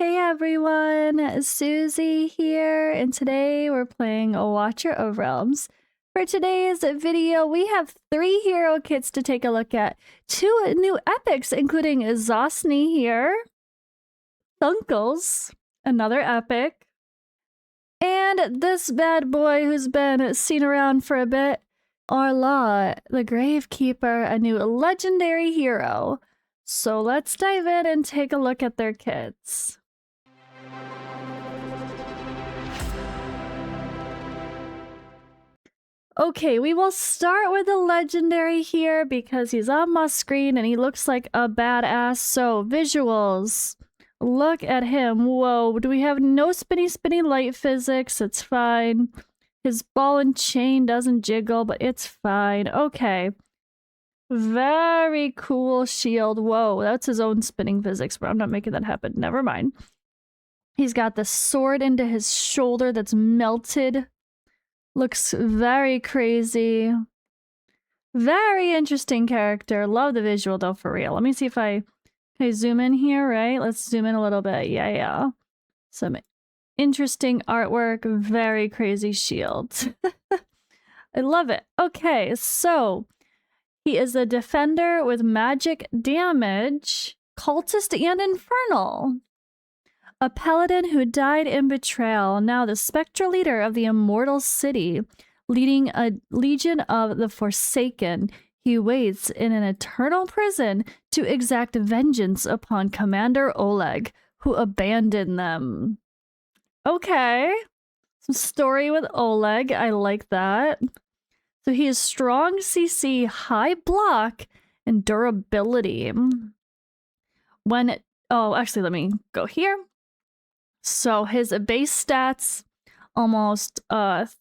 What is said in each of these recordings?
Hey everyone, Suzi here, and today we're playing a Watcher of Realms. For today's video, we have 3 hero kits to take a look at. 2 new epics, including Xasny here, Thunkles, another epic, and this bad boy who's been seen around for a bit, Arlott, the Gravekeeper, a new legendary hero. So let's dive in and take a look at their kits. Okay, we will start with the legendary here because he's on my screen and he looks like a badass. So, visuals. Look at him. Whoa, do we have no spinny light physics? It's fine. His ball and chain doesn't jiggle, but it's fine. Okay. Very cool shield. Whoa, that's his own spinning physics, but I'm not making that happen. Never mind. He's got the sword into his shoulder that's melted. Looks very crazy. Very interesting character. Love the visual though, for real. Let me see if I zoom in here, right? Let's zoom in a little bit. Yeah. Some interesting artwork. Very crazy shield. I love it. Okay, so he is a defender with magic damage, cultist and infernal. A paladin who died in betrayal, now the spectral leader of the immortal city, leading a legion of the Forsaken. He waits in an eternal prison to exact vengeance upon Commander Oleg, who abandoned them. Okay. Some story with Oleg. I like that. So he is strong CC, high block, and durability. Actually, let me go here. So his base stats, almost 30,000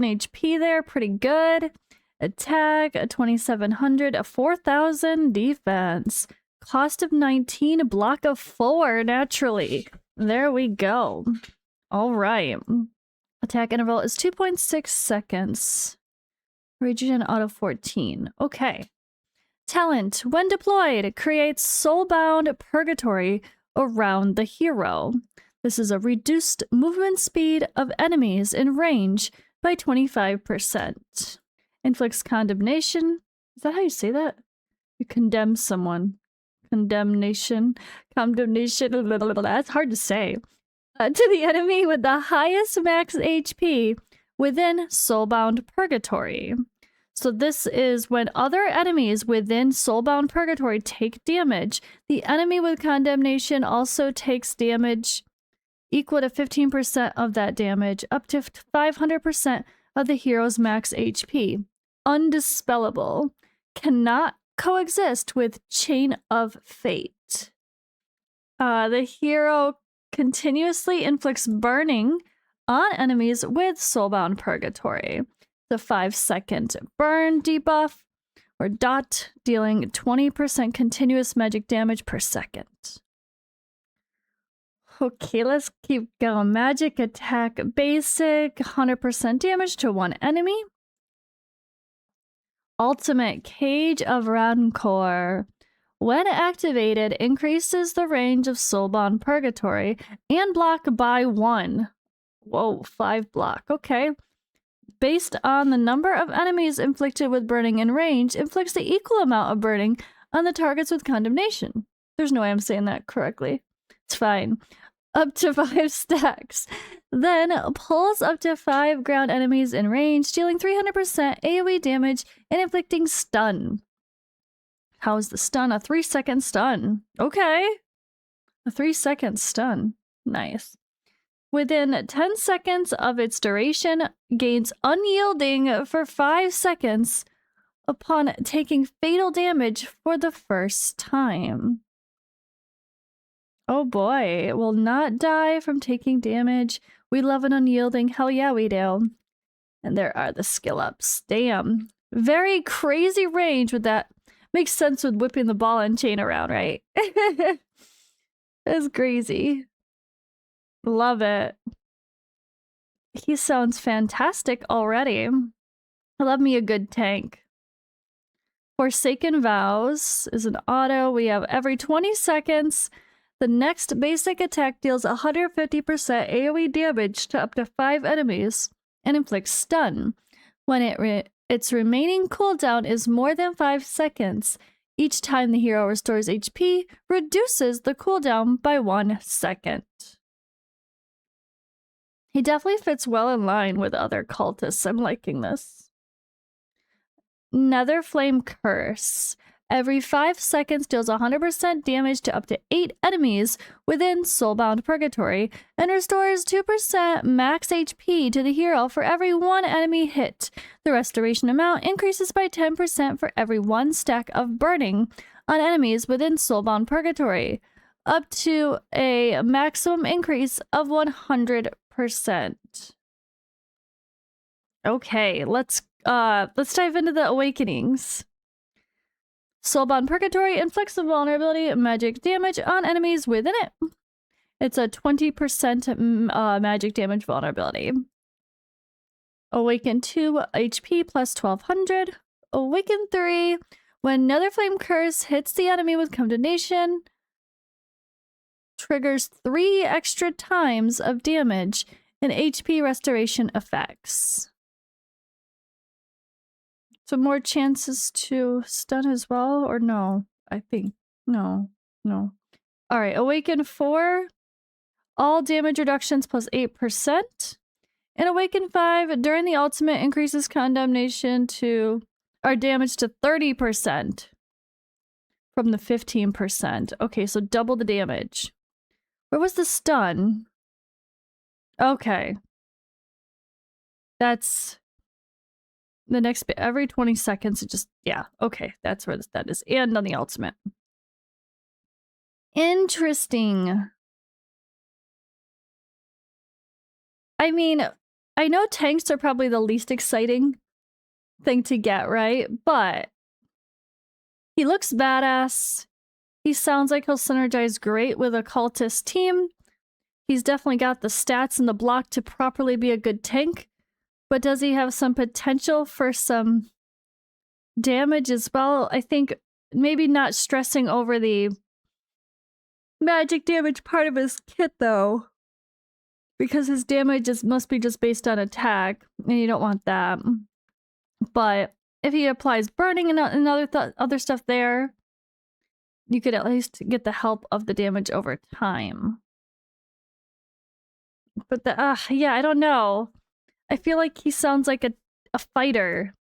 HP there, pretty good. Attack, a 2,700, a 4,000 defense. Cost of 19, block of 4, naturally. There we go. All right. Attack interval is 2.6 seconds. Regen auto 14. Okay. Talent, when deployed, creates soulbound purgatory around the hero. This is a reduced movement speed of enemies in range by 25%. Inflicts condemnation. Is that how you say that? You condemn someone. Condemnation. That's hard to say. To the enemy with the highest max HP within soulbound purgatory. So this is when other enemies within soulbound purgatory take damage. The enemy with condemnation also takes damage equal to 15% of that damage, up to 500% of the hero's max HP. Undispellable. Cannot coexist with Chain of Fate. The hero continuously inflicts burning on enemies with soulbound purgatory. The 5-second burn debuff, or dot, dealing 20% continuous magic damage per second. Okay, let's keep going. Magic attack basic, 100% damage to one enemy. Ultimate Cage of Rancor. When activated, increases the range of soulbound purgatory and block by 1. Whoa, 5 block. Okay. Based on the number of enemies inflicted with burning in range, inflicts the equal amount of burning on the targets with condemnation. There's no way I'm saying that correctly. It's fine. Up to 5 stacks. Then pulls up to 5 ground enemies in range, dealing 300% AoE damage and inflicting stun. How is the stun? A 3-second stun. Okay. A 3-second stun. Nice. Within 10 seconds of its duration, gains unyielding for 5 seconds upon taking fatal damage for the first time. Oh boy, will not die from taking damage. We love an unyielding. Hell yeah, we do. And there are the skill ups. Damn. Very crazy range with that. Makes sense with whipping the ball and chain around, right? That's crazy. Love it. He sounds fantastic already. I love me a good tank. Forsaken Vows is an auto. We have every 20 seconds. The next basic attack deals 150% AoE damage to up to 5 enemies and inflicts stun. When its remaining cooldown is more than 5 seconds, each time the hero restores HP, reduces the cooldown by 1 second. He definitely fits well in line with other cultists. I'm liking this. Nether Flame Curse. Every 5 seconds deals 100% damage to up to 8 enemies within Soulbound Purgatory and restores 2% max HP to the hero for every 1 enemy hit. The restoration amount increases by 10% for every 1 stack of burning on enemies within Soulbound Purgatory, up to a maximum increase of 100%. Okay, let's dive into the awakenings. Soulbound Purgatory inflicts a vulnerability magic damage on enemies within it. It's a 20% magic damage vulnerability. Awaken 2 HP plus 1200. Awaken 3. When Nether Flame Curse hits the enemy with condemnation, triggers 3 extra times of damage and HP restoration effects. So more chances to stun as well, or no? I think no. All right, Awaken 4, all damage reductions plus 8%. And Awaken 5, during the ultimate, increases condemnation to, or damage to 30% from the 15%. Okay, so double the damage. Where was the stun? Okay. That's the next bit. Every 20 seconds, it just, yeah, okay, that's where that is. And on the ultimate. Interesting. I mean, I know tanks are probably the least exciting thing to get, right? But he looks badass. He sounds like he'll synergize great with a cultist team. He's definitely got the stats and the block to properly be a good tank. But does he have some potential for some damage as well? I think maybe not stressing over the magic damage part of his kit, though. Because his damage must be just based on attack, and you don't want that. But if he applies burning and other stuff there, you could at least get the help of the damage over time. But yeah, I don't know. I feel like he sounds like a fighter.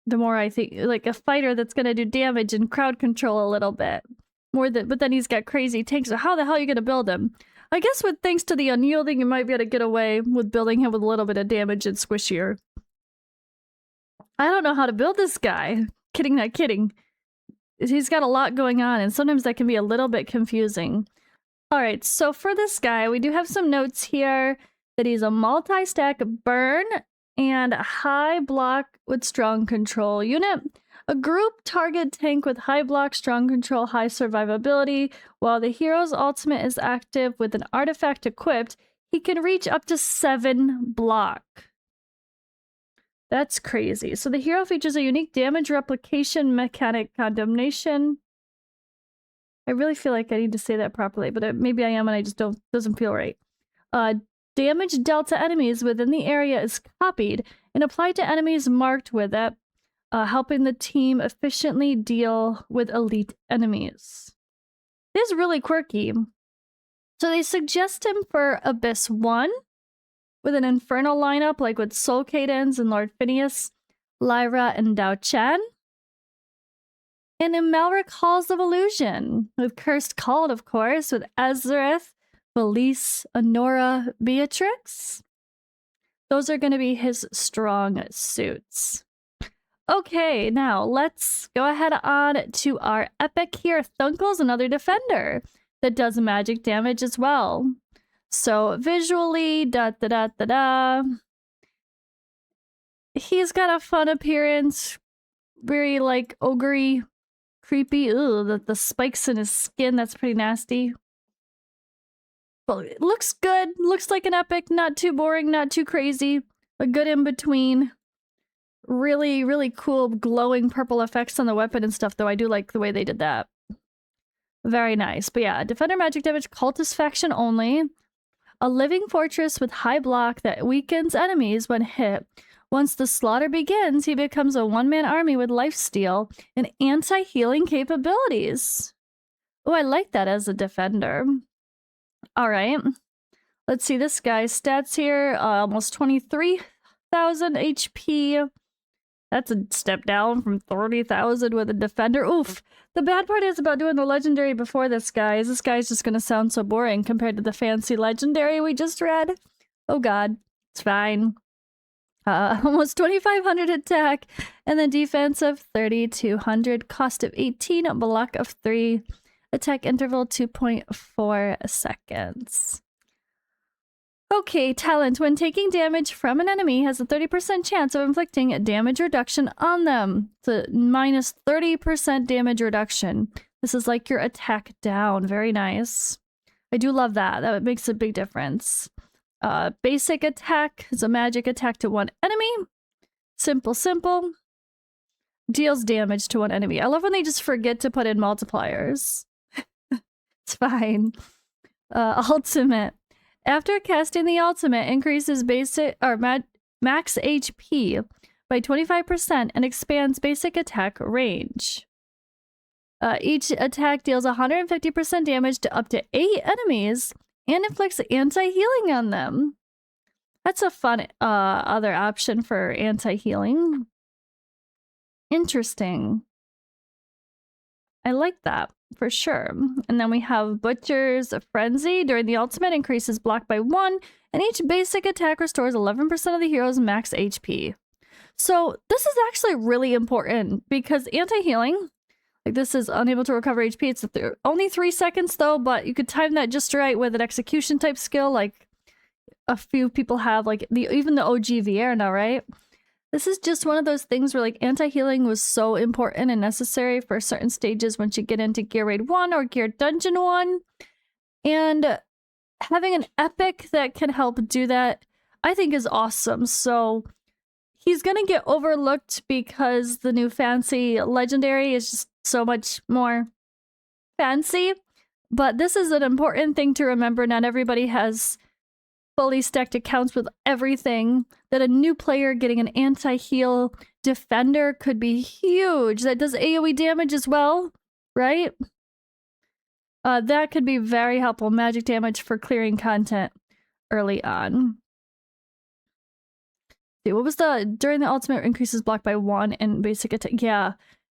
The more I think, like a fighter that's gonna do damage and crowd control a little bit. But then he's got crazy tanks, so how the hell are you gonna build him? I guess with thanks to the unyielding, you might be able to get away with building him with a little bit of damage and squishier. I don't know how to build this guy. Kidding, not kidding. He's got a lot going on, and sometimes that can be a little bit confusing. Alright, so for this guy, we do have some notes here that he's a multi-stack burn and high block with strong control unit. A group target tank with high block, strong control, high survivability. While the hero's ultimate is active with an artifact equipped, he can reach up to 7 block. That's crazy. So the hero features a unique damage replication mechanic, condemnation. I really feel like I need to say that properly, but maybe I am and I just doesn't feel right. Damage dealt to enemies within the area is copied and applied to enemies marked with it, helping the team efficiently deal with elite enemies. It is really quirky. So they suggest him for Abyss 1 with an Infernal lineup like with Soul Cadence and Lord Phineas, Lyra, and Dao Chen. And in Malric Halls of Illusion with Cursed Cult, of course, with Azareth, Felice, Honora, Beatrix. Those are going to be his strong suits. Okay, now let's go ahead on to our epic here. Thunkles, another defender that does magic damage as well. So visually, he's got a fun appearance. Very like ogre-y, creepy. Ooh, the spikes in his skin, that's pretty nasty. But it looks good. Looks like an epic. Not too boring, not too crazy. A good in-between. Really, really cool glowing purple effects on the weapon and stuff, though. I do like the way they did that. Very nice. But yeah, defender magic damage, cultist faction only. A living fortress with high block that weakens enemies when hit. Once the slaughter begins, he becomes a one-man army with lifesteal and anti-healing capabilities. Oh, I like that as a defender. All right. Let's see this guy's stats here. Almost 23,000 HP. That's a step down from 30,000 with a defender. Oof. The bad part is about doing the legendary before this guy is this guy's just gonna sound so boring compared to the fancy legendary we just read. Oh god. It's fine. Almost 2,500 attack, and then defense of 3,200, cost of 18, block of 3, attack interval 2.4 seconds. Okay, talent. When taking damage from an enemy, has a 30% chance of inflicting a damage reduction on them. It's a minus 30% damage reduction. This is like your attack down. Very nice. I do love that. That makes a big difference. Basic attack is a magic attack to one enemy. Simple, simple. Deals damage to one enemy. I love when they just forget to put in multipliers. It's fine. Ultimate. After casting the ultimate, increases basic or max HP by 25% and expands basic attack range. Each attack deals 150% damage to up to 8 enemies and inflicts anti-healing on them. That's a fun other option for anti-healing. Interesting. I like that. For sure. And then we have Butcher's Frenzy. During the ultimate, increases block by 1, and each basic attack restores 11% of the hero's max HP. So this is actually really important because anti-healing, like this is unable to recover HP. It's only 3 seconds though, but you could time that just right with an execution type skill like a few people have, like even the OG VR now, right? This is just one of those things where like anti-healing was so important and necessary for certain stages once you get into Gear Raid 1 or Gear Dungeon 1. And having an epic that can help do that, I think is awesome. So he's gonna get overlooked because the new fancy legendary is just so much more fancy. But this is an important thing to remember. Not everybody has fully stacked accounts with everything. That a new player getting an anti-heal defender could be huge. That does AoE damage as well, right? That could be very helpful. Magic damage for clearing content early on. See, what was during the ultimate increases block by 1 and basic attack? Yeah,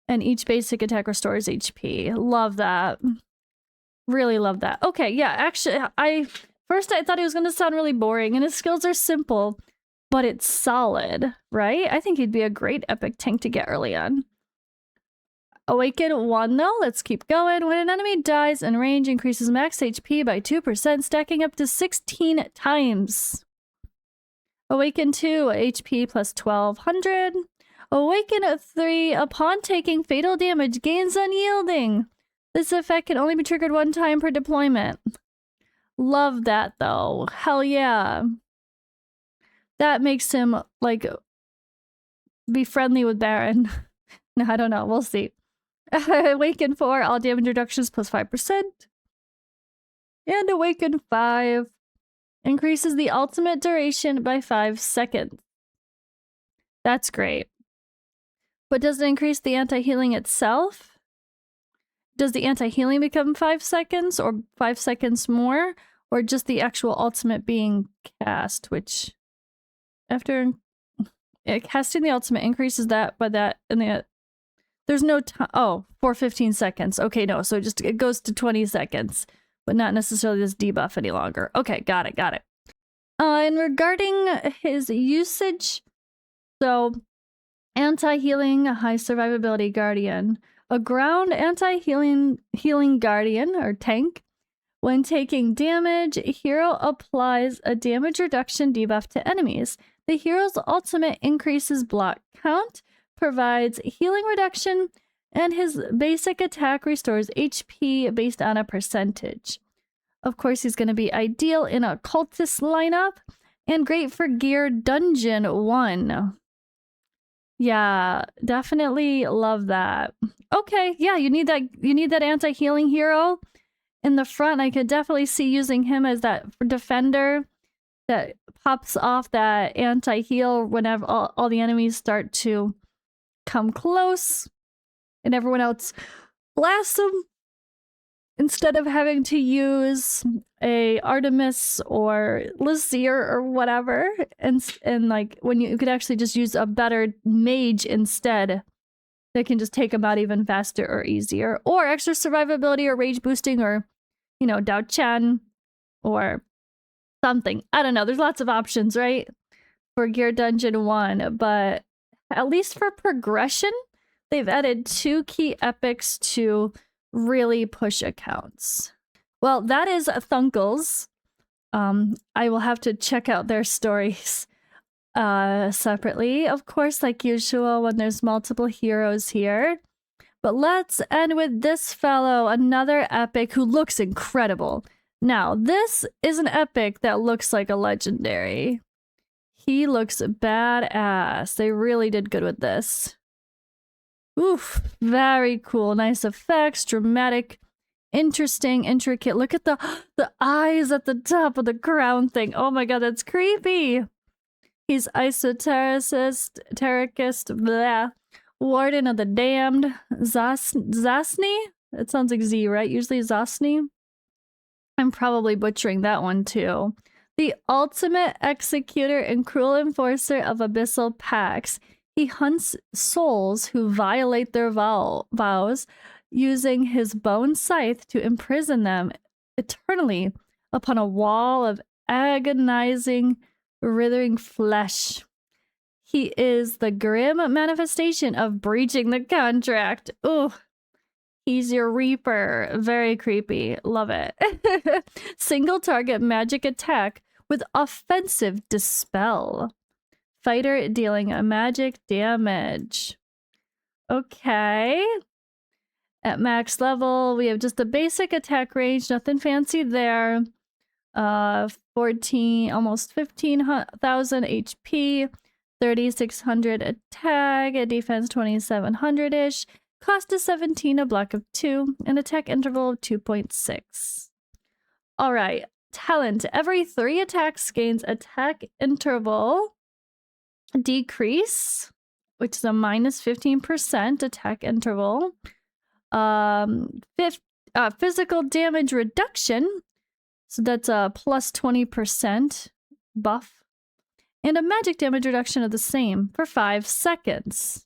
and each basic attack restores HP. Love that. Really love that. Okay, yeah, actually, First, I thought he was going to sound really boring, and his skills are simple, but it's solid, right? I think he'd be a great epic tank to get early on. Awaken 1, though. Let's keep going. When an enemy dies in range, increases max HP by 2%, stacking up to 16 times. Awaken 2, HP plus 1,200. Awaken 3, upon taking fatal damage, gains unyielding. This effect can only be triggered 1 time per deployment. Love that, though. Hell yeah. That makes him, like, be friendly with Baron. No, I don't know. We'll see. Awaken 4, all damage reductions plus 5%. And Awaken 5 increases the ultimate duration by 5 seconds. That's great. But does it increase the anti-healing itself? Does the anti-healing become 5 seconds or 5 seconds more? Or just the actual ultimate being cast, which after casting the ultimate increases that by that, and there's no time. Oh, for 15 seconds. Okay, no, so it goes to 20 seconds, but not necessarily this debuff any longer. Okay, got it, got it. And regarding his usage, so anti-healing, high survivability guardian, a ground anti-healing guardian or tank. When taking damage, hero applies a damage reduction debuff to enemies. The hero's ultimate increases block count, provides healing reduction, and his basic attack restores HP based on a percentage. Of course, he's going to be ideal in a cultist lineup and great for Gear Dungeon 1. Yeah, definitely love that. Okay, yeah, you need that anti-healing hero in the front. I could definitely see using him as that defender that pops off that anti-heal whenever all the enemies start to come close and everyone else blasts them instead of having to use a Artemis or Lysier or whatever. And like when you could actually just use a better mage instead that can just take them out even faster or easier, or extra survivability or rage boosting, or Dao Chen or something. I don't know. There's lots of options, right? For Gear Dungeon 1, but at least for progression, they've added 2 key epics to really push accounts. Well, that is Thunkles. I will have to check out their stories separately, of course, like usual when there's multiple heroes here. But let's end with this fellow, another epic who looks incredible. Now, this is an epic that looks like a legendary. He looks badass. They really did good with this. Oof, very cool. Nice effects, dramatic, interesting, intricate. Look at the eyes at the top of the crown thing. Oh my god, that's creepy. He's esotericist, blah. Warden of the Damned, Xasny? It sounds like Z, right? Usually Xasny. I'm probably butchering that one too. The ultimate executor and cruel enforcer of abyssal pacts. He hunts souls who violate their vows, using his bone scythe to imprison them eternally upon a wall of agonizing, withering flesh. He is the grim manifestation of breaching the contract. Ooh. He's your Reaper. Very creepy. Love it. Single target magic attack with offensive dispel. Fighter dealing a magic damage. Okay. At max level, we have just the basic attack range. Nothing fancy there. 14, almost 15,000 HP. 3,600 attack. A defense 2,700-ish. Cost is 17, a block of 2, an attack interval of 2.6. Alright, talent. Every 3 attacks gains attack interval decrease, which is a minus 15% attack interval. Physical damage reduction, so that's a plus 20% buff. And a magic damage reduction of the same for 5 seconds.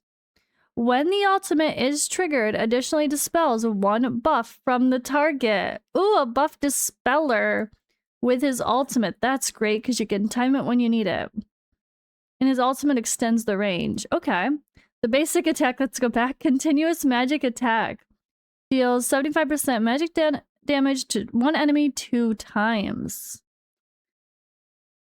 When the ultimate is triggered, additionally dispels 1 buff from the target. Ooh, a buff dispeller with his ultimate. That's great because you can time it when you need it. And his ultimate extends the range. Okay. The basic attack, let's go back. Continuous magic attack. Deals 75% magic damage to 1 enemy 2 times.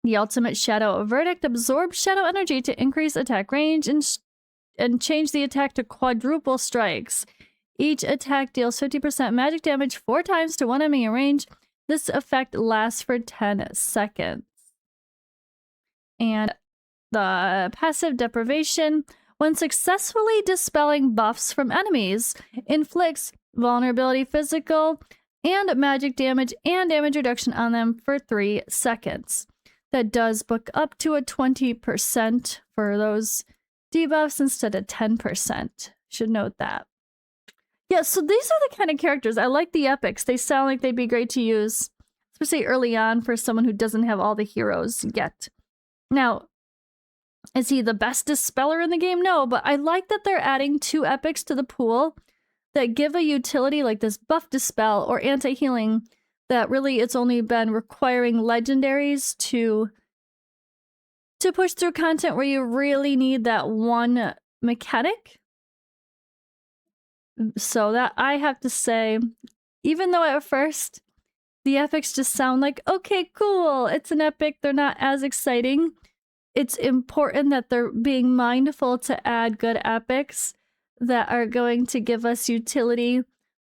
The ultimate Shadow Verdict absorbs shadow energy to increase attack range and change the attack to quadruple strikes. Each attack deals 50% magic damage 4 times to 1 enemy in range. This effect lasts for 10 seconds. And the passive deprivation, when successfully dispelling buffs from enemies, inflicts vulnerability, physical, and magic damage and damage reduction on them for 3 seconds. That does book up to a 20% for those debuffs instead of 10%. Should note that. Yeah, so these are the kind of characters. I like the epics. They sound like they'd be great to use, especially early on for someone who doesn't have all the heroes yet. Now, is he the best dispeller in the game? No, but I like that they're adding 2 epics to the pool that give a utility like this buff dispel or anti-healing that really it's only been requiring legendaries to push through content where you really need that one mechanic. So that I have to say, even though at first the epics just sound like, okay, cool, it's an epic, they're not as exciting, it's important that they're being mindful to add good epics that are going to give us utility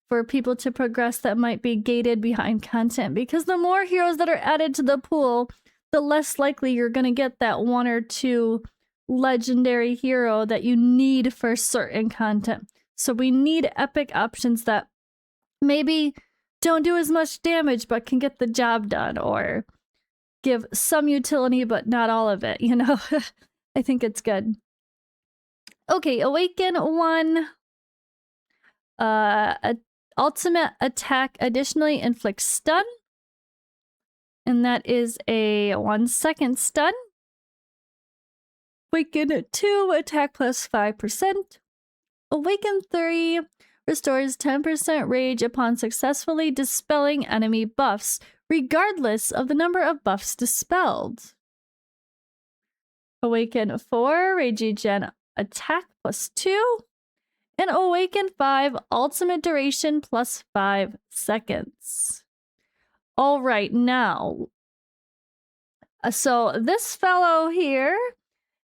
for people to progress that might be gated behind content. Because the more heroes that are added to the pool, the less likely you're going to get that 1 or 2 legendary hero that you need for certain content. So we need epic options that maybe don't do as much damage but can get the job done, or give some utility but not all of it, you know? I think it's good. Okay, Awaken 1. Ultimate attack additionally inflicts stun. And that is a 1 second stun. Awaken 2, attack plus 5%. Awaken 3, restores 10% rage upon successfully dispelling enemy buffs, regardless of the number of buffs dispelled. Awaken 4, Rage Gen attack plus 2. And Awaken 5, ultimate duration plus 5 seconds. All right, now. So this fellow here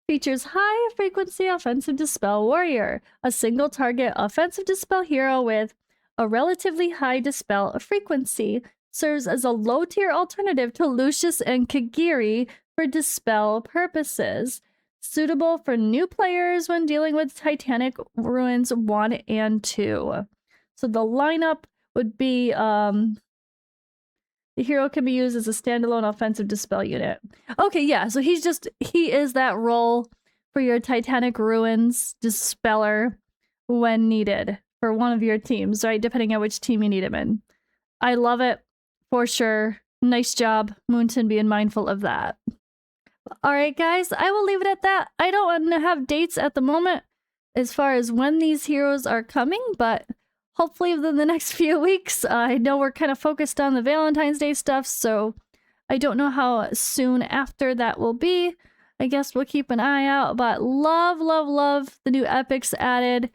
features high frequency offensive dispel warrior, a single target offensive dispel hero with a relatively high dispel frequency. Serves as a low tier alternative to Lucius and Kagiri for dispel purposes. Suitable for new players when dealing with Titanic Ruins 1 and 2. So the lineup would be the hero can be used as a standalone offensive dispel unit. Okay, yeah, so he is that role for your Titanic Ruins dispeller when needed for one of your teams, right? Depending on which team you need him in. I love it for sure. Nice job, Moonton, being mindful of that. All right, guys, I will leave it at that. I don't want to have dates at the moment as far as when these heroes are coming, but hopefully within the next few weeks. I know we're kind of focused on the Valentine's Day stuff, so I don't know how soon after that will be. I guess we'll keep an eye out, but love, love, love the new epics added.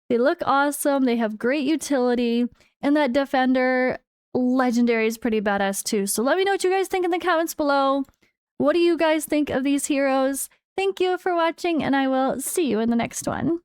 They look awesome. They have great utility, and that Defender legendary is pretty badass too. So let me know what you guys think in the comments below. What do you guys think of these heroes? Thank you for watching, and I will see you in the next one.